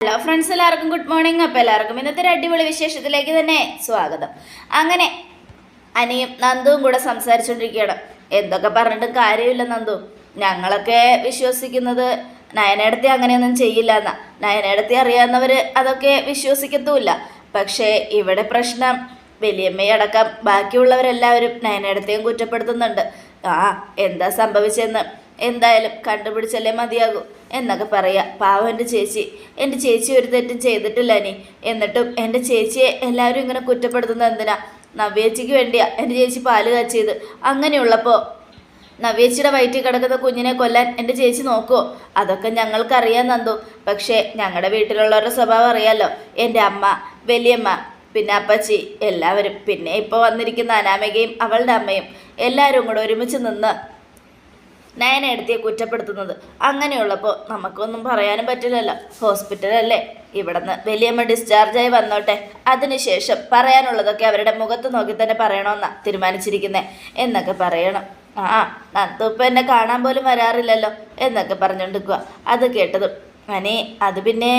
Hello friends, എല്ലാവർക്കും good morning. അപ്പോൾ എല്ലാവർക്കും ഇന്നത്തെ ഒരു അടിപൊളി വിശേഷത്തിലേക്ക് തന്നെ സ്വാഗതം. അങ്ങനെ അനിയും നന്ദുവും കൂടെ സംസാരിച്ചുകൊണ്ടിരിക്കുകയാണ്. എന്തൊക്കെ പറഞ്ഞിട്ടും കാര്യമില്ല നന്ദു, ഞങ്ങളൊക്കെ വിശ്വസിക്കുന്നത് നയനേടത്തി അങ്ങനെയൊന്നും ചെയ്യില്ല എന്നാ. നയനേടത്തി അറിയാവുന്നവർ അതൊക്കെ വിശ്വസിക്കത്തുമില്ല. പക്ഷേ ഇവിടെ പ്രശ്നം വലിയമ്മയടക്കം ബാക്കിയുള്ളവരെല്ലാവരും നയനേടത്തെയും കുറ്റപ്പെടുത്തുന്നുണ്ട്. എന്താ സംഭവിച്ചെന്ന് എന്തായാലും കണ്ടുപിടിച്ചല്ലേ മതിയാകൂ എന്നൊക്കെ പറയാ. പാവം എൻ്റെ ചേച്ചി ഒരു തെറ്റും ചെയ്തിട്ടില്ല നീ. എന്നിട്ടും എൻ്റെ ചേച്ചിയെ എല്ലാവരും ഇങ്ങനെ കുറ്റപ്പെടുത്തുന്നത് എന്തിനാ? നവ്യേച്ചിക്ക് വേണ്ടിയാ എൻ്റെ ചേച്ചി പാല് കാച്ചിയത്. അങ്ങനെയുള്ളപ്പോൾ നവ്യേച്ചിയുടെ വയറ്റിൽ കിടക്കുന്ന കുഞ്ഞിനെ കൊല്ലാൻ എൻ്റെ ചേച്ചി നോക്കുമോ? അതൊക്കെ ഞങ്ങൾക്കറിയാൻ നന്ദു. പക്ഷേ ഞങ്ങളുടെ വീട്ടിലുള്ളവരുടെ സ്വഭാവം അറിയാമല്ലോ. എൻ്റെ അമ്മ, വലിയമ്മ, പിന്നെ അപ്പച്ചി, എല്ലാവരും, പിന്നെ ഇപ്പോൾ വന്നിരിക്കുന്ന അനാമികയും അവളുടെ അമ്മയും എല്ലാവരും കൂടെ ഒരുമിച്ച് നിന്ന് നയനേടത്തിയെ കുറ്റപ്പെടുത്തുന്നത്. അങ്ങനെയുള്ളപ്പോൾ നമുക്കൊന്നും പറയാനും പറ്റില്ലല്ലോ. ഹോസ്പിറ്റലല്ലേ, ഇവിടുന്ന് വലിയമ്മ ഡിസ്ചാർജായി വന്നോട്ടെ, അതിനുശേഷം പറയാനുള്ളതൊക്കെ അവരുടെ മുഖത്ത് നോക്കി തന്നെ പറയണമെന്നാണ് തീരുമാനിച്ചിരിക്കുന്നത് എന്നൊക്കെ പറയണം. നന്ദുപ്പം എന്നെ കാണാൻ പോലും വരാറില്ലല്ലോ എന്നൊക്കെ പറഞ്ഞുകൊണ്ടിരിക്കുക. അത് കേട്ടതും അത് പിന്നെ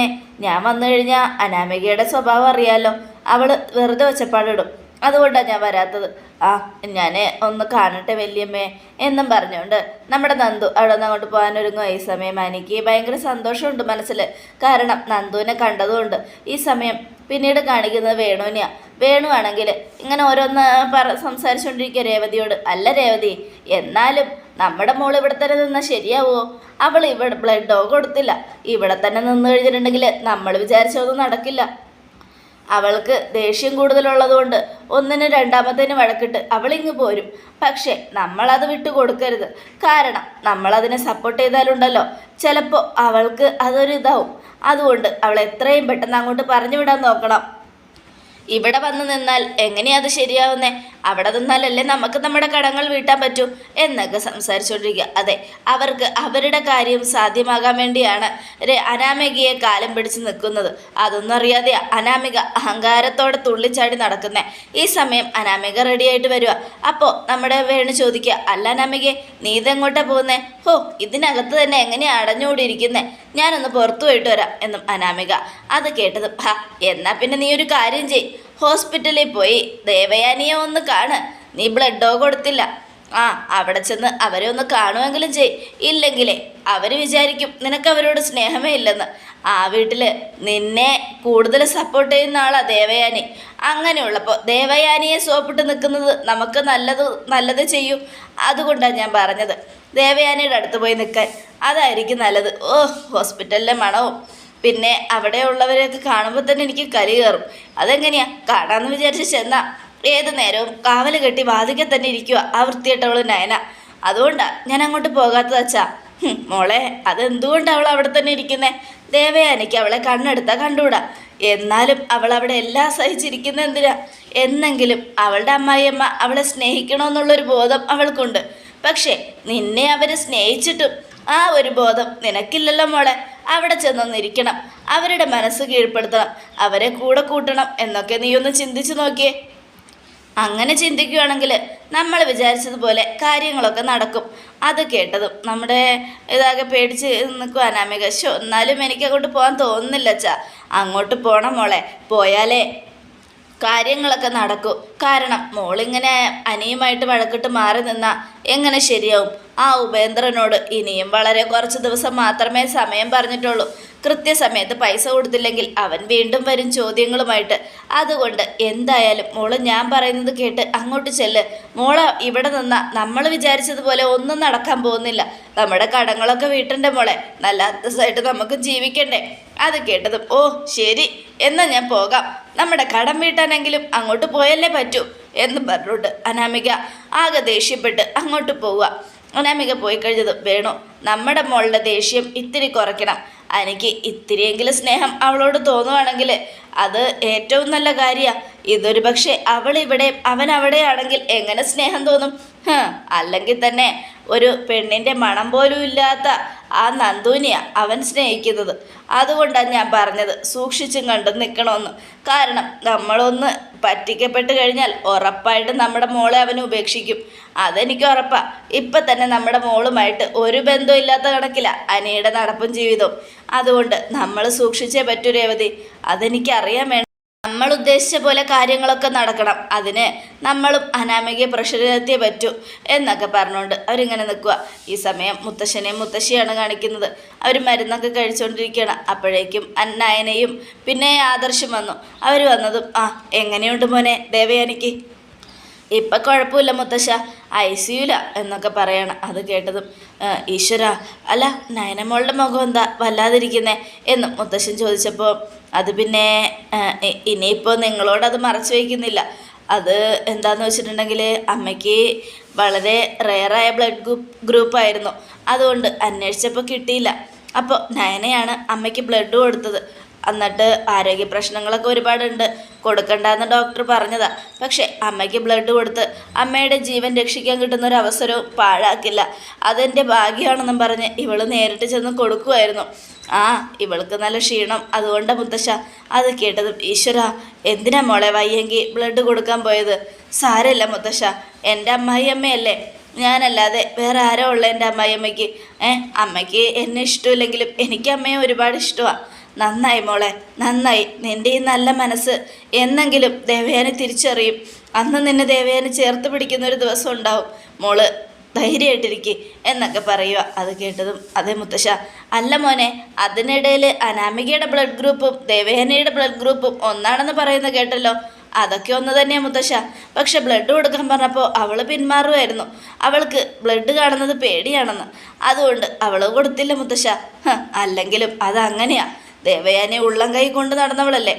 ഞാൻ വന്നു കഴിഞ്ഞാൽ അനാമികയുടെ സ്വഭാവം അറിയാമല്ലോ, അവൾ വെറുതെ ഒച്ചപ്പാടിടും, അതുകൊണ്ടാണ് ഞാൻ വരാത്തത്. ഞാൻ ഒന്ന് കാണട്ടെ വല്യമ്മേ എന്നും പറഞ്ഞുകൊണ്ട് നമ്മുടെ നന്ദു അവിടെ നിന്ന് അങ്ങോട്ട് പോകാനൊരുങ്ങുക. ഈ സമയം എനിക്ക് ഭയങ്കര സന്തോഷമുണ്ട് മനസ്സിൽ. കാരണം നന്ദുവിനെ കണ്ടതുകൊണ്ട്. ഈ സമയം പിന്നീട് കാണിക്കുന്നത് വേണുവിനെയാണ്. വേണു ആണെങ്കിൽ ഇങ്ങനെ ഓരോന്ന് സംസാരിച്ചുകൊണ്ടിരിക്കുക രേവതിയോട്. അല്ല രേവതി, എന്നാലും നമ്മുടെ മോൾ ഇവിടെ തന്നെ നിന്നാൽ ശരിയാവുമോ? അവൾ ഇവിടെ ബ്ലഡോ കൊടുത്തില്ല. ഇവിടെ തന്നെ നിന്ന് കഴിഞ്ഞിട്ടുണ്ടെങ്കിൽ നമ്മൾ വിചാരിച്ചതൊന്നും നടക്കില്ല. അവൾക്ക് ദേഷ്യം കൂടുതലുള്ളതുകൊണ്ട് ഒന്നിന് രണ്ടാമത്തേന് വഴക്കിട്ട് അവളിങ്ങ് പോരും. പക്ഷേ നമ്മളത് വിട്ടു കൊടുക്കരുത്. കാരണം നമ്മളതിനെ സപ്പോർട്ട് ചെയ്താലുണ്ടല്ലോ ചിലപ്പോൾ അവൾക്ക് അതൊരു ഇതാവും. അതുകൊണ്ട് അവൾ എത്രയും പെട്ടെന്ന് അങ്ങോട്ട് പറഞ്ഞു വിടാൻ നോക്കണം. ഇവിടെ വന്ന് നിന്നാൽ എങ്ങനെയാ അത് ശരിയാവുന്നേ? അവിടെ നിന്നാലല്ലേ നമുക്ക് നമ്മുടെ കടങ്ങൾ വീട്ടാൻ പറ്റൂ എന്നൊക്കെ സംസാരിച്ചുകൊണ്ടിരിക്കുക. അതെ, അവർക്ക് അവരുടെ കാര്യം സാധ്യമാകാൻ വേണ്ടിയാണ് അനാമികയെ കാലം പിടിച്ച് നിൽക്കുന്നത്. അതൊന്നും അറിയാതെ അനാമിക അഹങ്കാരത്തോടെ തുള്ളിച്ചാടി നടക്കുന്നേ. ഈ സമയം അനാമിക റെഡിയായിട്ട് വരിക. അപ്പോൾ നമ്മുടെ വേണു ചോദിക്കുക, അല്ല അനാമികയെ, നീ ഇതെങ്ങോട്ടാ പോകുന്നേ? ഇതിനകത്ത് തന്നെ എങ്ങനെയാ അടഞ്ഞുകൂടിയിരിക്കുന്നേ? ഞാനൊന്ന് പുറത്തു പോയിട്ട് വരാം എന്നും അനാമിക. അത് കേട്ടത് എന്നാ പിന്നെ നീ ഒരു കാര്യം ചെയ്, ഹോസ്പിറ്റലിൽ പോയി ദേവയാനിയെ ഒന്ന് കാണ്. നീ ബ്ലഡോ കൊടുത്തില്ല. അവിടെ ചെന്ന് അവരെ ഒന്ന് കാണുമെങ്കിലും ചെയ്. ഇല്ലെങ്കിലേ അവർ വിചാരിക്കും നിനക്ക് അവരോട് സ്നേഹമേ ഇല്ലെന്ന്. വീട്ടിൽ നിന്നെ കൂടുതൽ സപ്പോർട്ട് ചെയ്യുന്ന ആളാണ് ദേവയാനി. അങ്ങനെയുള്ളപ്പോൾ ദേവയാനിയെ സോപ്പിട്ട് നിൽക്കുന്നത് നമുക്ക് നല്ലത് ചെയ്യും. അതുകൊണ്ടാണ് ഞാൻ പറഞ്ഞത് ദേവയാനിയുടെ അടുത്ത് പോയി നിൽക്കാൻ. അതായിരിക്കും നല്ലത്. ഹോസ്പിറ്റലിലെ മണവും പിന്നെ അവിടെയുള്ളവരെയൊക്കെ കാണുമ്പോൾ തന്നെ എനിക്ക് കലി കയറും. അതെങ്ങനെയാ കാണാമെന്ന് വിചാരിച്ച് ചെന്നാൽ ഏത് നേരവും കാവല് കെട്ടി വാതിക്കെ തന്നെ ഇരിക്കുക ആ വൃത്തിയായിട്ടവൾ നയന. അതുകൊണ്ടാണ് ഞാൻ അങ്ങോട്ട് പോകാത്തത് അച്ഛാ. മോളെ, അതെന്തുകൊണ്ട് അവൾ അവിടെ തന്നെ ഇരിക്കുന്നേ? ദേവയാനിക്ക് അവളെ കണ്ണെടുത്താൽ കണ്ടുകൂടാ. എന്നാലും അവൾ അവിടെ എല്ലാം സഹിച്ചിരിക്കുന്ന എന്തിനാ? എന്നെങ്കിലും അവളുടെ അമ്മായിയമ്മ അവളെ സ്നേഹിക്കണമെന്നുള്ളൊരു ബോധം അവൾക്കുണ്ട്. പക്ഷേ നിന്നെ അവർ സ്നേഹിച്ചിട്ടും ആ ഒരു ബോധം നിനക്കില്ലല്ലോ മോളെ. അവിടെ ചെന്നൊന്നിരിക്കണം, അവരുടെ മനസ്സ് കീഴ്പ്പെടുത്തണം, അവരെ കൂടെ കൂട്ടണം എന്നൊക്കെ നീ ഒന്ന് ചിന്തിച്ചു നോക്കിയേ. അങ്ങനെ ചിന്തിക്കുകയാണെങ്കിൽ നമ്മൾ വിചാരിച്ചതുപോലെ കാര്യങ്ങളൊക്കെ നടക്കും. അത് കേട്ടതും നമ്മുടെ ഇതാകെ പേടിച്ച് നിൽക്കും അനാമിക. എന്നാലും എനിക്ക് അങ്ങോട്ട് പോകാൻ തോന്നുന്നില്ല അച്ഛാ. അങ്ങോട്ട് പോകണം മോളെ, പോയാലേ കാര്യങ്ങളൊക്കെ നടക്കൂ. കാരണം മോളിങ്ങനെ അനിയുമായിട്ട് വഴക്കിട്ട് മാറി നിന്നാൽ എങ്ങനെ ശരിയാവും? ഉപേന്ദ്രനോട് ഇനിയും വളരെ കുറച്ച് ദിവസം മാത്രമേ സമയം പറഞ്ഞിട്ടുള്ളൂ. കൃത്യസമയത്ത് പൈസ കൊടുത്തില്ലെങ്കിൽ അവൻ വീണ്ടും വരും ചോദ്യങ്ങളുമായിട്ട്. അതുകൊണ്ട് എന്തായാലും മോള് ഞാൻ പറയുന്നത് കേട്ട് അങ്ങോട്ട് ചെല്ല്. മോള് ഇവിടെ നിന്നാൽ നമ്മൾ വിചാരിച്ചതുപോലെ ഒന്നും നടക്കാൻ പോകുന്നില്ല. നമ്മുടെ കടങ്ങളൊക്കെ വീട്ടണ്ടേ മോളെ, നല്ല അന്തസ്സായിട്ട് നമുക്ക് ജീവിക്കണ്ടേ. അത് കേട്ടതും ശരി, എന്നാൽ ഞാൻ പോകാം. നമ്മുടെ കടം വീട്ടാനെങ്കിലും അങ്ങോട്ട് പോയല്ലേ പറ്റൂ എന്ന് പറഞ്ഞുകൊണ്ട് അനാമിക ആകെ ദേഷ്യപ്പെട്ട് അങ്ങോട്ട് പോവുക. അനാമിക പോയി കഴിഞ്ഞത് വേണു നമ്മുടെ മോളുടെ ദേഷ്യം ഇത്തിരി കുറയ്ക്കണം. എനിക്ക് ഇത്തിരിയെങ്കിലും സ്നേഹം അവളോട് തോന്നുവാണെങ്കിൽ അത് ഏറ്റവും നല്ല കാര്യമാണ്. ഇതൊരു പക്ഷേ അവളിവിടെ അവൻ അവിടെയാണെങ്കിൽ എങ്ങനെ സ്നേഹം തോന്നും? അല്ലെങ്കിൽ തന്നെ ഒരു പെണ്ണിൻ്റെ മണം പോലും ഇല്ലാത്ത നന്ദുവിനെയാണ് അവൻ സ്നേഹിക്കുന്നത്. അതുകൊണ്ടാണ് ഞാൻ പറഞ്ഞത് സൂക്ഷിച്ചും കണ്ടും നിൽക്കണമെന്ന്. കാരണം നമ്മളൊന്ന് പറ്റിക്കപ്പെട്ട് കഴിഞ്ഞാൽ ഉറപ്പായിട്ടും നമ്മുടെ മോളെ അവൻ ഉപേക്ഷിക്കും. അതെനിക്ക് ഉറപ്പാ. ഇപ്പം തന്നെ നമ്മുടെ മോളുമായിട്ട് ഒരു ബന്ധവും ഇല്ലാത്ത കണക്കില്ല അനിയുടെ നടപ്പും ജീവിതവും. അതുകൊണ്ട് നമ്മൾ സൂക്ഷിച്ചേ പറ്റൂ രേവതി. അതെനിക്കറിയാൻ വേണം. നമ്മൾ ഉദ്ദേശിച്ച പോലെ കാര്യങ്ങളൊക്കെ നടക്കണം. അതിന് നമ്മളും അനാമികയെ പ്രഷർ ചെലുത്തിയേ പറ്റൂ എന്നൊക്കെ പറഞ്ഞുകൊണ്ട് അവരിങ്ങനെ നിൽക്കുക. ഈ സമയം മുത്തശ്ശനെയും മുത്തശ്ശിയാണ് കാണിക്കുന്നത്. അവർ മരുന്നൊക്കെ കഴിച്ചുകൊണ്ടിരിക്കുകയാണ്. അപ്പോഴേക്കും നയനയും പിന്നെ ആദർശം വന്നു. അവർ വന്നതും എങ്ങനെയുണ്ട് മോനെ ദേവയാനിക്ക്? ഇപ്പം കുഴപ്പമില്ല മുത്തശ്ശ, ICUല എന്നൊക്കെ പറയണം. അത് കേട്ടതും ഈശ്വര, അല്ല നയനമോളുടെ മുഖം എന്താ വല്ലാതിരിക്കുന്നേ എന്നും മുത്തശ്ശൻ ചോദിച്ചപ്പോൾ അത് പിന്നെ ഇനിയിപ്പോൾ നിങ്ങളോടത് മറച്ചു വയ്ക്കുന്നില്ല. അത് എന്താന്ന് വെച്ചിട്ടുണ്ടെങ്കിൽ അമ്മയ്ക്ക് വളരെ റെയറായ ബ്ലഡ് ഗ്രൂപ്പായിരുന്നു. അതുകൊണ്ട് അന്വേഷിച്ചപ്പോൾ കിട്ടിയില്ല. അപ്പോൾ നയനയാണ് അമ്മയ്ക്ക് ബ്ലഡ് കൊടുത്തത്. എന്നിട്ട് ആരോഗ്യ പ്രശ്നങ്ങളൊക്കെ ഒരുപാടുണ്ട്, കൊടുക്കണ്ടെന്ന് ഡോക്ടർ പറഞ്ഞതാ. പക്ഷേ അമ്മയ്ക്ക് ബ്ലഡ് കൊടുത്ത് അമ്മയുടെ ജീവൻ രക്ഷിക്കാൻ കിട്ടുന്നൊരവസരവും പാഴാക്കില്ല. അതെൻ്റെ ഭാഗ്യമാണെന്നും പറഞ്ഞ് ഇവൾ നേരിട്ട് ചെന്ന് കൊടുക്കുമായിരുന്നു. ഇവൾക്ക് നല്ല ക്ഷീണം, അതുകൊണ്ടാണ് മുത്തശ്ശ. അത് കേട്ടതും ഈശ്വര, എന്തിനാ മോളെ വയ്യെങ്കിൽ ബ്ലഡ് കൊടുക്കാൻ പോയത്? സാരമില്ല മുത്തശ്ശ, എൻ്റെ അമ്മായിയമ്മയല്ലേ, ഞാനല്ലാതെ വേറെ ആരോ ഉള്ള എൻ്റെ അമ്മായിയമ്മയ്ക്ക്. അമ്മയ്ക്ക് എന്നെ ഇഷ്ടമില്ലെങ്കിലും എനിക്ക് അമ്മയെ ഒരുപാട് ഇഷ്ടമാണ്. നന്നായി മോളെ, നന്നായി. നിൻ്റെ ഈ നല്ല മനസ്സ് എന്നെങ്കിലും ദേവയാനി തിരിച്ചറിയും. അന്ന് നിന്നെ ദേവയാനി ചേർത്ത് പിടിക്കുന്നൊരു ദിവസം ഉണ്ടാവും. മോള് ധൈര്യമായിട്ടിരിക്കുക എന്നൊക്കെ പറയുക. അത് കേട്ടതും അതേ മുത്തശ്ശ, അല്ല മോനെ, അതിനിടയിൽ അനാമികയുടെ ബ്ലഡ് ഗ്രൂപ്പും ദേവയാനിയുടെ ബ്ലഡ് ഗ്രൂപ്പും ഒന്നാണെന്ന് പറയുന്നത് കേട്ടല്ലോ. അതൊക്കെ ഒന്ന് തന്നെയാണ് മുത്തശ്ശ. പക്ഷെ ബ്ലഡ് കൊടുക്കാൻ പറഞ്ഞപ്പോൾ അവൾ പിന്മാറുമായിരുന്നു. അവൾക്ക് ബ്ലഡ് കാണുന്നത് പേടിയാണെന്ന്. അതുകൊണ്ട് അവൾ കൊടുത്തില്ല മുത്തശ്ശ. അല്ലെങ്കിലും അതങ്ങനെയാ. ദേവയാനി ഉള്ളം കൈ കൊണ്ട് നടന്നവളല്ലേ.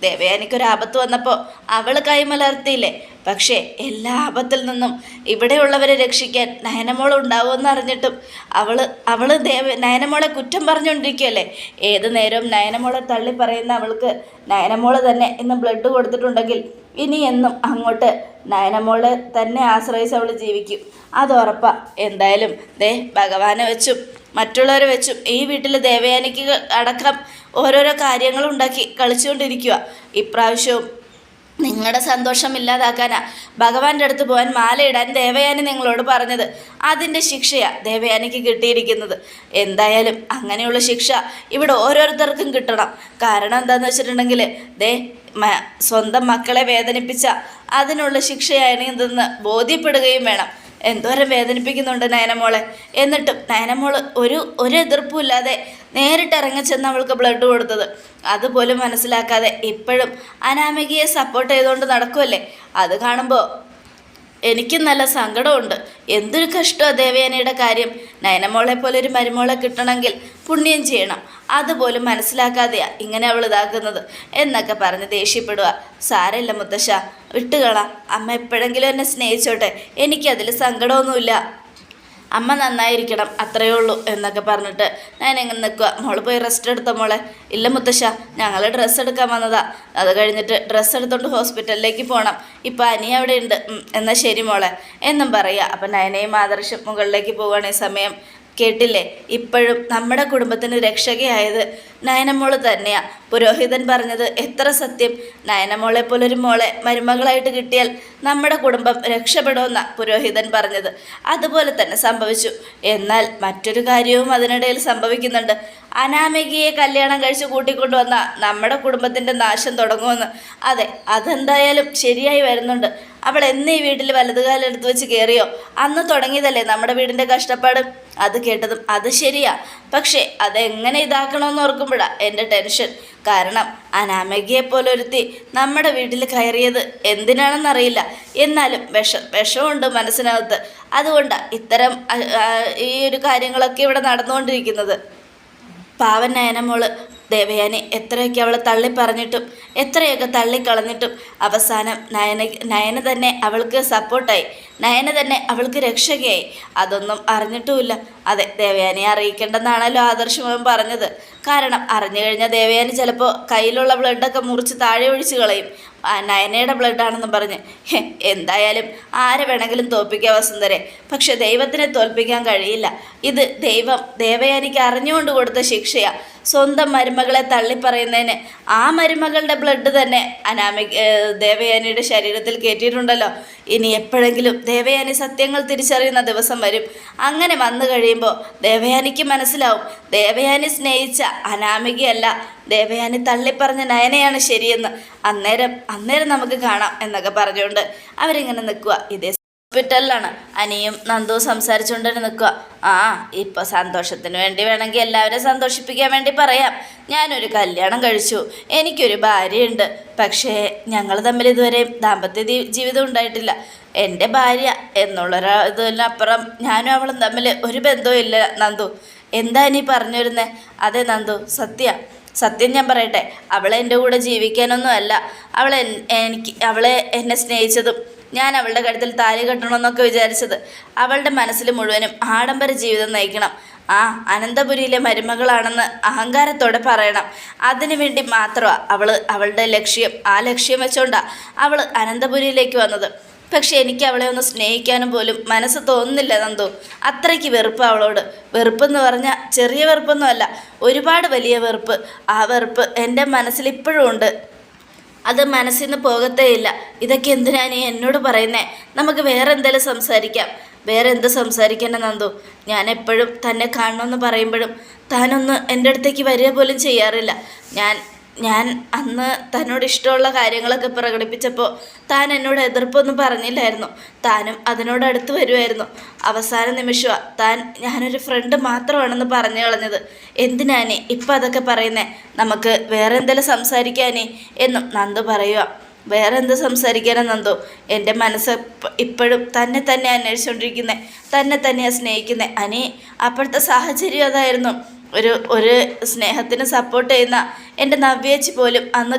ദേവയാനിക്കൊരാപത്ത് വന്നപ്പോൾ അവൾ കൈമലർത്തിയില്ലേ. പക്ഷേ എല്ലാ ആപത്തിൽ നിന്നും ഇവിടെയുള്ളവരെ രക്ഷിക്കാൻ നയനമോൾ ഉണ്ടാവുമെന്ന് അറിഞ്ഞിട്ടും അവൾ നയനമോളെ കുറ്റം പറഞ്ഞുകൊണ്ടിരിക്കുകയല്ലേ. ഏത് നേരവും നയനമോളെ തള്ളി പറയുന്ന അവൾക്ക് നയനമോള് തന്നെ ഇന്ന് ബ്ലഡ് കൊടുത്തിട്ടുണ്ടെങ്കിൽ ഇനി എന്നും അങ്ങോട്ട് നയനമോളെ തന്നെ ആശ്രയിച്ച് അവൾ ജീവിക്കും. അത് ഉറപ്പാ. എന്തായാലും ഭഗവാനെ വെച്ചും മറ്റുള്ളവരെ വെച്ചും ഈ വീട്ടിൽ ദേവയാനിക്ക് അടക്കം ഓരോരോ കാര്യങ്ങളുണ്ടാക്കി കളിച്ചുകൊണ്ടിരിക്കുക. ഇപ്രാവശ്യവും നിങ്ങളുടെ സന്തോഷം ഇല്ലാതാക്കാനാ ഭഗവാന്റെ അടുത്ത് പോകാൻ മാലയിടാൻ ദേവയാനി നിങ്ങളോട് പറഞ്ഞത്. അതിൻ്റെ ശിക്ഷയാണ് ദേവയാനിക്ക് കിട്ടിയിരിക്കുന്നത്. എന്തായാലും അങ്ങനെയുള്ള ശിക്ഷ ഇവിടെ ഓരോരുത്തർക്കും കിട്ടണം. കാരണം എന്താണെന്ന് വെച്ചിട്ടുണ്ടെങ്കിൽ സ്വന്തം മക്കളെ വേദനിപ്പിച്ച അതിനുള്ള ശിക്ഷയാണ് ഇതെന്ന് ബോധ്യപ്പെടുകയും വേണം. എന്തോരം വേദനിപ്പിക്കുന്നുണ്ട് നയനമോളെ. എന്നിട്ടും നയനമോള് ഒരു എതിർപ്പും ഇല്ലാതെ നേരിട്ടിറങ്ങി ചെന്ന് അവൾക്ക് ബ്ലഡ് കൊടുത്തത് അതുപോലും മനസ്സിലാക്കാതെ ഇപ്പോഴും അനാമികയെ സപ്പോർട്ട് ചെയ്തുകൊണ്ട് നടക്കുമല്ലേ. അത് കാണുമ്പോൾ എനിക്കും നല്ല സങ്കടമുണ്ട്. എന്തൊരു കഷ്ടമാണ് ദേവയാനിയുടെ കാര്യം. നയനമോളെ പോലെ ഒരു മരുമോളെ കിട്ടണമെങ്കിൽ പുണ്യം ചെയ്യണം. അതുപോലും മനസ്സിലാക്കാതെയാണ് ഇങ്ങനെ അവൾ ഇതാക്കുന്നത് എന്നൊക്കെ പറഞ്ഞ് ദേഷ്യപ്പെടുക. സാരമില്ല മുത്തശ്ശ, വിട്ടുകളാ. അമ്മ എപ്പോഴെങ്കിലും എന്നെ സ്നേഹിച്ചോട്ടെ, എനിക്കതിൽ സങ്കടമൊന്നുമില്ല. അമ്മ നന്നായിരിക്കണം, അത്രയേ ഉള്ളൂ എന്നൊക്കെ പറഞ്ഞിട്ട് ഞാൻ എങ്ങനെ നിൽക്കുക. മോള് പോയി റെസ്റ്റ് എടുത്തോ മോളെ. ഇല്ല മുത്തശ്ശ, ഞങ്ങൾ ഡ്രസ്സ് എടുക്കാൻ വന്നതാ. അത് കഴിഞ്ഞിട്ട് ഡ്രസ്സ് എടുത്തോണ്ട് ഹോസ്പിറ്റലിലേക്ക് പോകണം. ഇപ്പം അനി അവിടെ ഉണ്ട്. എന്നാൽ ശരി മോളെ എന്നും പറയുക. അപ്പം നയനയും ആദർശം മുകളിലേക്ക് പോവുകയാണ്. ഈ സമയം കേട്ടില്ലേ, ഇപ്പോഴും നമ്മുടെ കുടുംബത്തിന് രക്ഷകയായത് നയനമോള് തന്നെയാണ്. പുരോഹിതൻ പറഞ്ഞത് എത്ര സത്യം. നയനമോളെ പോലൊരു മോളെ മരുമകളായിട്ട് കിട്ടിയാൽ നമ്മുടെ കുടുംബം രക്ഷപ്പെടുമെന്നാണ് പുരോഹിതൻ പറഞ്ഞത്. അതുപോലെ തന്നെ സംഭവിച്ചു. എന്നാൽ മറ്റൊരു കാര്യവും അതിനിടയിൽ സംഭവിക്കുന്നുണ്ട്. അനാമികയെ കല്യാണം കഴിച്ച് കൂട്ടിക്കൊണ്ടുവന്ന നമ്മുടെ കുടുംബത്തിൻ്റെ നാശം തുടങ്ങുമെന്ന്. അതെ, അതെന്തായാലും ശരിയായി വരുന്നുണ്ട്. അവൾ എന്നീ വീട്ടിൽ വലതുകാലം എടുത്ത് വെച്ച് കയറിയോ അന്ന് തുടങ്ങിയതല്ലേ നമ്മുടെ വീടിൻ്റെ കഷ്ടപ്പാട്. അത് കേട്ടതും അത് ശരിയാ. പക്ഷേ അതെങ്ങനെ ഇതാക്കണമെന്ന് ഓർക്കുമ്പോഴാണ് എൻ്റെ ടെൻഷൻ. കാരണം അനാമികയെ പോലെ ഒരുത്തി നമ്മുടെ വീട്ടിൽ കയറിയത് എന്തിനാണെന്നറിയില്ല. എന്നാലും വിഷമുണ്ട് മനസ്സിനകത്ത്. അതുകൊണ്ടാണ് ഇത്തരം ഈ ഒരു കാര്യങ്ങളൊക്കെ ഇവിടെ നടന്നുകൊണ്ടിരിക്കുന്നത്. പാവൻ നയനമോള് ദേവയാനി എത്രയൊക്കെ അവളെ തള്ളിപ്പറഞ്ഞിട്ടും എത്രയൊക്കെ തള്ളിക്കളഞ്ഞിട്ടും അവസാനം നയന തന്നെ അവൾക്ക് സപ്പോർട്ടായി. നയന തന്നെ അവൾക്ക് രക്ഷകയായി. അതൊന്നും അറിഞ്ഞിട്ടുമില്ല. അതെ, ദേവയാനിയെ അറിയിക്കേണ്ടെന്നാണല്ലോ ആദർശമോൻ പറഞ്ഞത്. കാരണം അറിഞ്ഞു കഴിഞ്ഞാൽ ദേവയാനി ചിലപ്പോൾ കയ്യിലുള്ള ബ്ലഡൊക്കെ മുറിച്ച് താഴെ ഒഴിച്ച് കളയും, നയനയുടെ ബ്ലഡാണെന്നും പറഞ്ഞ്. എന്തായാലും ആരെ വേണമെങ്കിലും തോൽപ്പിക്കാം വസുന്ധരെ, പക്ഷെ ദൈവത്തിനെ തോൽപ്പിക്കാൻ കഴിയില്ല. ഇത് ദൈവം ദേവയാനിക്ക് അറിഞ്ഞുകൊണ്ട് കൊടുത്ത ശിക്ഷയാണ്. സ്വന്തം മരുമകളെ തള്ളിപ്പറയുന്നതിന് ആ മരുമകളുടെ ബ്ലഡ് തന്നെ ദേവയാനിയുടെ ശരീരത്തിൽ കയറ്റിയിട്ടുണ്ടല്ലോ. ഇനി എപ്പോഴെങ്കിലും ദേവയാനി സത്യങ്ങൾ തിരിച്ചറിയുന്ന ദിവസം വരും. അങ്ങനെ വന്നു കഴിയുമ്പോൾ ദേവയാനിക്ക് മനസ്സിലാവും ദേവയാനി സ്നേഹിച്ച അനാമികയല്ല, ദേവയാനി തള്ളിപ്പറഞ്ഞ നയനയാണ് ശരിയെന്ന്. അന്നേരം നമുക്ക് കാണാം എന്നൊക്കെ പറഞ്ഞുകൊണ്ട് അവരിങ്ങനെ നിൽക്കുക. ഇതേ ഹോസ്പിറ്റലിലാണ് അനിയും നന്ദുവും സംസാരിച്ചുകൊണ്ട് നിൽക്കുക. ഇപ്പോൾ സന്തോഷത്തിന് വേണ്ടി വേണമെങ്കിൽ എല്ലാവരും സന്തോഷിപ്പിക്കാൻ വേണ്ടി പറയാം. ഞാനൊരു കല്യാണം കഴിച്ചു, എനിക്കൊരു ഭാര്യയുണ്ട്. പക്ഷേ ഞങ്ങൾ തമ്മിൽ ഇതുവരെ ദാമ്പത്യ ജീവിതം ഉണ്ടായിട്ടില്ല. എൻ്റെ ഭാര്യ ഇതിനപ്പുറം ഞാനും അവളും തമ്മിൽ ഒരു ബന്ധവും ഇല്ല. നന്ദു, എന്താ നീ പറഞ്ഞു വരുന്നത്? അതെ നന്ദു, സത്യം ഞാൻ പറയട്ടെ, അവളെ എൻ്റെ കൂടെ ജീവിക്കാനൊന്നും അല്ല. അവളെ എന്നെ സ്നേഹിച്ചതും ഞാൻ അവളുടെ കഴുത്തിൽ താലി കെട്ടണമെന്നൊക്കെ വിചാരിച്ചത്. അവളുടെ മനസ്സിൽ മുഴുവനും ആഡംബര ജീവിതം നയിക്കണം, അനന്തപുരിയിലെ മരുമകളാണെന്ന് അഹങ്കാരത്തോടെ പറയണം. അതിനു വേണ്ടി മാത്രമാണ് അവളുടെ ലക്ഷ്യം. ആ ലക്ഷ്യം വെച്ചോണ്ടാണ് അവൾ അനന്തപുരിയിലേക്ക് വന്നത്. പക്ഷെ എനിക്ക് അവളെ ഒന്ന് സ്നേഹിക്കാനും പോലും മനസ്സ് തോന്നുന്നില്ല നന്ദു. അത്രയ്ക്ക് വെറുപ്പ് അവളോട്. വെറുപ്പെന്ന് പറഞ്ഞാൽ ചെറിയ വെറുപ്പൊന്നുമല്ല, ഒരുപാട് വലിയ വെറുപ്പ്. ആ വെറുപ്പ് എൻ്റെ മനസ്സിൽ ഇപ്പോഴും ഉണ്ട്. അത് മനസ്സിൽ നിന്ന് പോകത്തേയില്ല. ഇതൊക്കെ എന്തിനാ നീ എന്നോട് പറയുന്നേ? നമുക്ക് വേറെ എന്തെങ്കിലും സംസാരിക്കാം. വേറെ എന്ത് സംസാരിക്കേണ്ട നന്ദു? ഞാൻ എപ്പോഴും തന്നെ കാണണമെന്ന് പറയുമ്പോഴും താനൊന്ന് എൻ്റെ അടുത്തേക്ക് വരിക പോലും ചെയ്യാറില്ല. ഞാൻ അന്ന് തന്നോട് ഇഷ്ടമുള്ള കാര്യങ്ങളൊക്കെ പ്രകടിപ്പിച്ചപ്പോൾ താൻ എന്നോട് എതിർപ്പൊന്നും പറഞ്ഞില്ലായിരുന്നു. താനും അതിനോടടുത്ത് വരുമായിരുന്നു. അവസാന നിമിഷമാണ് ഞാനൊരു ഫ്രണ്ട് മാത്രമാണെന്ന് പറഞ്ഞു കളഞ്ഞത്. എന്തിനാനേ ഇപ്പം അതൊക്കെ പറയുന്നേ? നമുക്ക് വേറെ എന്തെങ്കിലും സംസാരിക്കാനേ എന്നും നന്ദു പറയുക. വേറെ എന്ത് സംസാരിക്കാനാ നന്ദു? എൻ്റെ മനസ്സ് ഇപ്പോഴും തന്നെ അന്വേഷിച്ചുകൊണ്ടിരിക്കുന്നത്, തന്നെയാണ് സ്നേഹിക്കുന്നത്. അപ്പോഴത്തെ സാഹചര്യം അതായിരുന്നു. ഒരു സ്നേഹത്തിന് സപ്പോർട്ട് ചെയ്യുന്ന എൻ്റെ നവ്യേച്ചി പോലും അന്ന്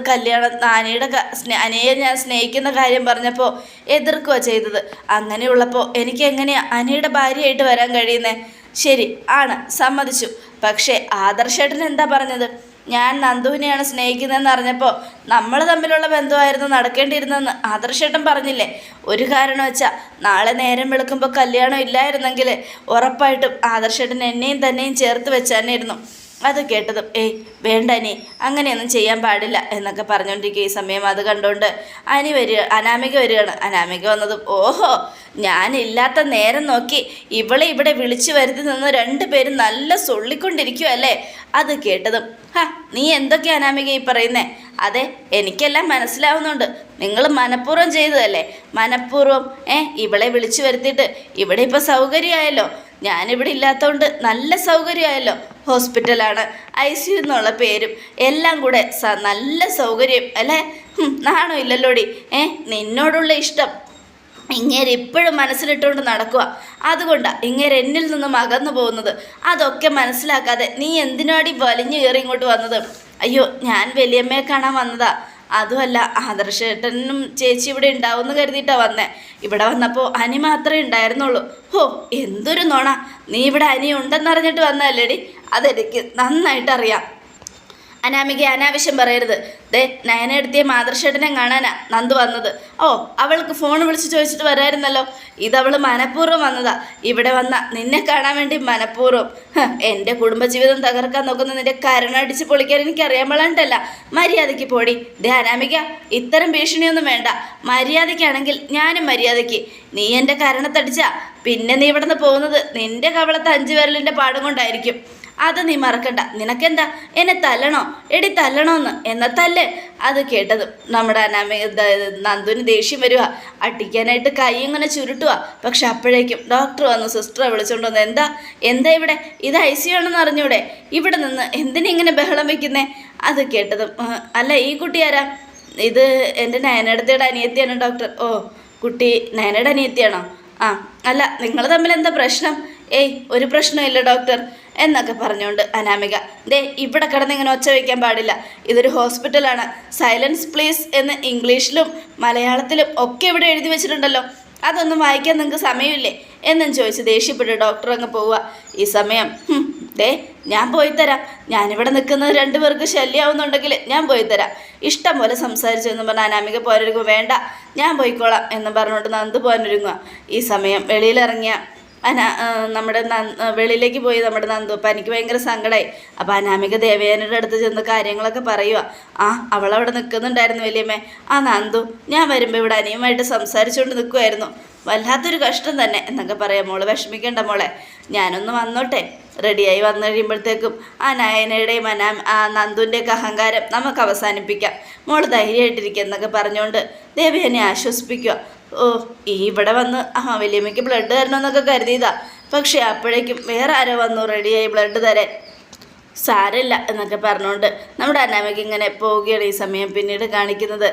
അനിയെ ഞാൻ സ്നേഹിക്കുന്ന കാര്യം പറഞ്ഞപ്പോൾ എതിർക്കുക ചെയ്തത്. അങ്ങനെയുള്ളപ്പോൾ എനിക്ക് എങ്ങനെയാണ് അനിയുടെ ഭാര്യയായിട്ട് വരാൻ കഴിയുന്നത്? ശരി ആണ്, സമ്മതിച്ചു. പക്ഷേ ആദർശേട്ടൻ എന്താ പറഞ്ഞത്? ഞാൻ നന്ദുവിനെയാണ് സ്നേഹിക്കുന്നതെന്ന് അറിഞ്ഞപ്പോൾ നമ്മൾ തമ്മിലുള്ള ബന്ധമായിരുന്നു നടക്കേണ്ടിയിരുന്നതെന്ന് ആദർശേട്ടൻ പറഞ്ഞില്ലേ? ഒരു കാരണം വെച്ചാൽ നാളെ നേരം വെളുക്കുമ്പോൾ കല്യാണം ഇല്ലായിരുന്നെങ്കിൽ ഉറപ്പായിട്ടും ആദർശേട്ടൻ എന്നെയും തന്നെയും ചേർത്ത് വെച്ചാനായിരുന്നു. അത് കേട്ടതും വേണ്ട അനി, അങ്ങനെയൊന്നും ചെയ്യാൻ പാടില്ല എന്നൊക്കെ പറഞ്ഞുകൊണ്ടിരിക്കുക. ഈ സമയം അത് കണ്ടുകൊണ്ട് അനാമിക വരികയാണ്. അനാമിക വന്നതും ഓഹോ, ഞാനില്ലാത്ത നേരം നോക്കി ഇവളെ ഇവിടെ വിളിച്ചു വരുത്തി നിന്ന് രണ്ടുപേരും നല്ല സൊള്ളിക്കൊണ്ടിരിക്കുവല്ലേ? അത് കേട്ടതും നീ എന്തൊക്കെയാ അനാമിക ഈ പറയുന്നേ? അതെ, എനിക്കെല്ലാം മനസ്സിലാവുന്നുണ്ട്. നിങ്ങൾ മനഃപൂർവ്വം ചെയ്തതല്ലേ? മനഃപൂർവ്വം ഇവളെ വിളിച്ചു വരുത്തിയിട്ട് ഇവിടെ ഇപ്പോൾ സൗകര്യമായല്ലോ. ഞാനിവിടെ ഇല്ലാത്തതുകൊണ്ട് നല്ല സൗകര്യമായല്ലോ. ഹോസ്പിറ്റലാണ്, ICU എന്നുള്ള പേരും എല്ലാം കൂടെ നല്ല സൗകര്യം അല്ലേ? നാണോ ഇല്ലല്ലോടി? നിന്നോടുള്ള ഇഷ്ടം ഇങ്ങേര് ഇപ്പോഴും മനസ്സിലിട്ടുകൊണ്ട് നടക്കുക. അതുകൊണ്ടാണ് ഇങ്ങേര് എന്നിൽ നിന്നും അകന്നു പോകുന്നത്. അതൊക്കെ മനസ്സിലാക്കാതെ നീ എന്തിനാടി വലിഞ്ഞു കയറി ഇങ്ങോട്ട് വന്നത്? അയ്യോ, ഞാൻ വലിയമ്മയെ കാണാൻ വന്നതാ. അതുമല്ല, ആദർശേട്ടനും ചേച്ചി ഇവിടെ ഉണ്ടാവുമെന്ന് കരുതിയിട്ടാണ് വന്നേ. ഇവിടെ വന്നപ്പോൾ അനി മാത്രമേ ഉണ്ടായിരുന്നുള്ളൂ. എന്തൊരു നോണ! നീ ഇവിടെ അനി ഉണ്ടെന്നറിഞ്ഞിട്ട് വന്നതല്ലേടി? അതെനിക്ക് നന്നായിട്ട് അറിയാം. അനാമിക അനാവശ്യം പറയരുത്. നയനെടുത്തിയ ആദർശേട്ടനെ കാണാനാ നന്ദു വന്നത്. അവൾക്ക് ഫോൺ വിളിച്ച് ചോദിച്ചിട്ട് വരായിരുന്നല്ലോ. ഇതവൾ മനഃപൂർവ്വം വന്നതാ. ഇവിടെ വന്ന നിന്നെ കാണാൻ വേണ്ടി മനഃപൂർവ്വം. എൻ്റെ കുടുംബജീവിതം തകർക്കാൻ നോക്കുന്ന നിന്റെ കരണടിച്ച് പൊളിക്കാൻ എനിക്കറിയാൻ പാടില്ല. മര്യാദയ്ക്ക് പോടി. അനാമിക, ഇത്തരം ഭീഷണിയൊന്നും വേണ്ട. മര്യാദയ്ക്കാണെങ്കിൽ ഞാനും മര്യാദയ്ക്ക്. നീ എൻ്റെ കരണത്തടിച്ചാ പിന്നെ നീ ഇവിടെ നിന്ന് പോകുന്നത് നിന്റെ കവളത്തെ 5 വിരലിൻ്റെ പാടും കൊണ്ടായിരിക്കും. അത് നീ മറക്കണ്ട. നിനക്കെന്താ എന്നെ തല്ലണോ? എടി തല്ലണോന്ന് എന്നാ തല്ല്. അത് കേട്ടത് നമ്മുടെ നന്ദുവിന് ദേഷ്യം വരിക. അടിക്കാനായിട്ട് കൈ ഇങ്ങനെ ചുരുട്ടുക. പക്ഷെ അപ്പോഴേക്കും ഡോക്ടർ വന്നു സിസ്റ്ററെ വിളിച്ചുകൊണ്ട് വന്നു. എന്താ ഇവിടെ? ഇത് ICU ആണെന്ന് അറിഞ്ഞൂടെ? ഇവിടെ നിന്ന് എന്തിനിങ്ങനെ ബഹളം വയ്ക്കുന്നേ? അത് കേട്ടതും അല്ല, ഈ കുട്ടി ആരാ? ഇത് എൻ്റെ നയനടത്തിയുടെ അനിയത്തിയാണ് ഡോക്ടർ. കുട്ടി നയനയുടെ അനിയത്തിയാണോ? അല്ല, നിങ്ങൾ തമ്മിൽ എന്താ പ്രശ്നം? ഒരു പ്രശ്നമില്ല ഡോക്ടർ എന്നൊക്കെ പറഞ്ഞുകൊണ്ട് അനാമിക ഇവിടെ കിടന്നിങ്ങനെ ഒച്ച വയ്ക്കാൻ പാടില്ല. ഇതൊരു ഹോസ്പിറ്റലാണ്. സൈലൻസ് പ്ലീസ് എന്ന് ഇംഗ്ലീഷിലും മലയാളത്തിലും ഒക്കെ ഇവിടെ എഴുതി വെച്ചിട്ടുണ്ടല്ലോ. അതൊന്നും വായിക്കാൻ നിങ്ങൾക്ക് സമയമില്ലേ എന്നും ചോദിച്ച് ദേഷ്യപ്പെട്ട് ഡോക്ടർ അങ്ങ് പോവുക. ഈ സമയം ഞാൻ പോയി തരാം. ഞാനിവിടെ നിൽക്കുന്നത് 2 പേർക്ക് ശല്യമാവുന്നുണ്ടെങ്കിൽ ഞാൻ പോയി തരാം. ഇഷ്ടം പോലെ സംസാരിച്ചു എന്ന് പറഞ്ഞാൽ അനാമിക പോരൊരുങ്ങും. വേണ്ട, ഞാൻ പോയിക്കോളാം എന്ന് പറഞ്ഞുകൊണ്ട് നന്ദു പോകാനൊരുങ്ങുക. ഈ സമയം വെളിയിലിറങ്ങിയ നമ്മുടെ വെളിയിലേക്ക് പോയി നമ്മുടെ നന്ദു. അപ്പം എനിക്ക് ഭയങ്കര സങ്കടമായി. അപ്പം അനാമിക ദേവയാനിയുടെ അടുത്ത് ചെന്ന് കാര്യങ്ങളൊക്കെ പറയുക. അവളവിടെ നിൽക്കുന്നുണ്ടായിരുന്നു വലിയമ്മേ. നന്ദു ഞാൻ വരുമ്പോൾ ഇവിടെ അനിയുമായിട്ട് സംസാരിച്ചുകൊണ്ട് നിൽക്കുമായിരുന്നു. വല്ലാത്തൊരു കഷ്ടം തന്നെ എന്നൊക്കെ പറയാം. മോള് വിഷമിക്കേണ്ട മോളെ, ഞാനൊന്ന് വന്നോട്ടെ. റെഡിയായി വന്നു കഴിയുമ്പോഴത്തേക്കും നയനയുടെയും നന്ദുവിൻ്റെയൊക്കെ അഹങ്കാരം നമുക്ക് അവസാനിപ്പിക്കാം. മോള് ധൈര്യമായിട്ടിരിക്കുക എന്നൊക്കെ പറഞ്ഞുകൊണ്ട് ദേവയാനെ ആശ്വസിപ്പിക്കുക. ഇവിടെ വന്ന് വലിയമ്മയ്ക്ക് ബ്ലഡ് തരണമെന്നൊക്കെ കരുതിയതാ. പക്ഷേ അപ്പോഴേക്കും വേറെ ആരോ വന്നു റെഡിയായി ബ്ലഡ് തരാൻ. സാരമില്ല എന്നൊക്കെ പറഞ്ഞുകൊണ്ട് നമ്മുടെ അനാമിക ഇങ്ങനെ പോവുകയാണ്. ഈ സമയം പിന്നീട് കാണിക്കുന്നത്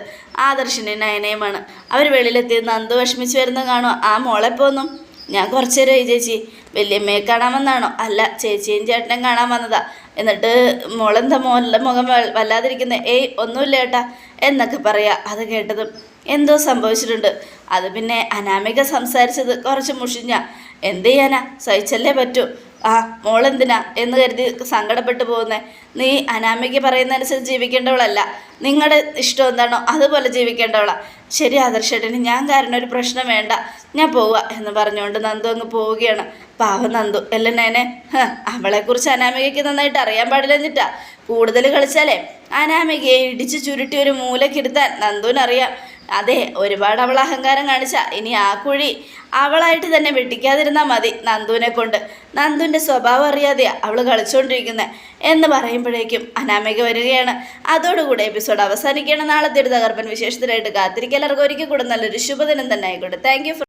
ആദർശിനെയും നയനയുമാണ്. അവർ വെളിയിലെത്തി നന്ദു വിഷമിച്ച് വരുന്ന കാണുക. മോളെ പോന്നും ഞാൻ കുറച്ച് നേരമായി ചേച്ചി. വലിയമ്മയെ കാണാൻ വന്നാണോ? അല്ല, ചേച്ചിയും ചേട്ടനും കാണാൻ വന്നതാ. എന്നിട്ട് മോളെന്താ മുഖം വല്ലാതിരിക്കുന്നത്? ഒന്നുമില്ല ഏട്ടാ എന്നൊക്കെ പറയാ. അത് കേട്ടതും എന്തോ സംഭവിച്ചിട്ടുണ്ട്. അത് പിന്നെ അനാമിക സംസാരിച്ചത് കുറച്ച് മുഷിഞ്ഞ. എന്ത് ചെയ്യാനാ, സഹിച്ചല്ലേ പറ്റൂ. മോളെന്തിനാ എന്ന് കരുതി സങ്കടപ്പെട്ടു പോകുന്നേ? നീ അനാമിക പറയുന്നതനുസരിച്ച് ജീവിക്കേണ്ടവളല്ല. നിങ്ങളുടെ ഇഷ്ടം എന്താണോ അതുപോലെ ജീവിക്കേണ്ടവളാ. ശരി ആദർശേട്ടന്, ഞാൻ കാരണം ഒരു പ്രശ്നം വേണ്ട, ഞാൻ പോവുക എന്ന് പറഞ്ഞുകൊണ്ട് നന്ദു അങ്ങ് പോവുകയാണ്. പാവം നന്ദു. എല്ലാം നേനെ അവളെക്കുറിച്ച് അനാമികയ്ക്ക് നന്നായിട്ട് അറിയാൻ പാടില്ലെന്നിട്ടാ. കൂടുതൽ കളിച്ചാലേ അനാമികയെ ഇടിച്ച് ചുരുട്ടി ഒരു മൂലക്കിരുത്താൻ നന്ദുവിനറിയാം. അതെ, ഒരുപാട് അവൾ അഹങ്കാരം കാണിച്ച ഇനി ആ കുഴി അവളായിട്ട് തന്നെ വെട്ടിക്കാതിരുന്നാൽ മതി നന്ദുവിനെ കൊണ്ട്. നന്ദുവിൻ്റെ സ്വഭാവം അറിയാതെയാ അവൾ കളിച്ചുകൊണ്ടിരിക്കുന്നത് എന്ന് പറയുമ്പോഴേക്കും അനാമിക വരികയാണ്. അതോടുകൂടി എപ്പിസോഡ് അവസാനിക്കുകയാണ്. നാളത്തെ ഒരു തകർപ്പൻ വിശേഷത്തിനായിട്ട് കാത്തിരിക്കുക. എല്ലാവർക്കും ഒരിക്കൽ കൂടെ നല്ലൊരു ശുഭദിനം തന്നെ ആയിക്കോട്ടെ. Thank you.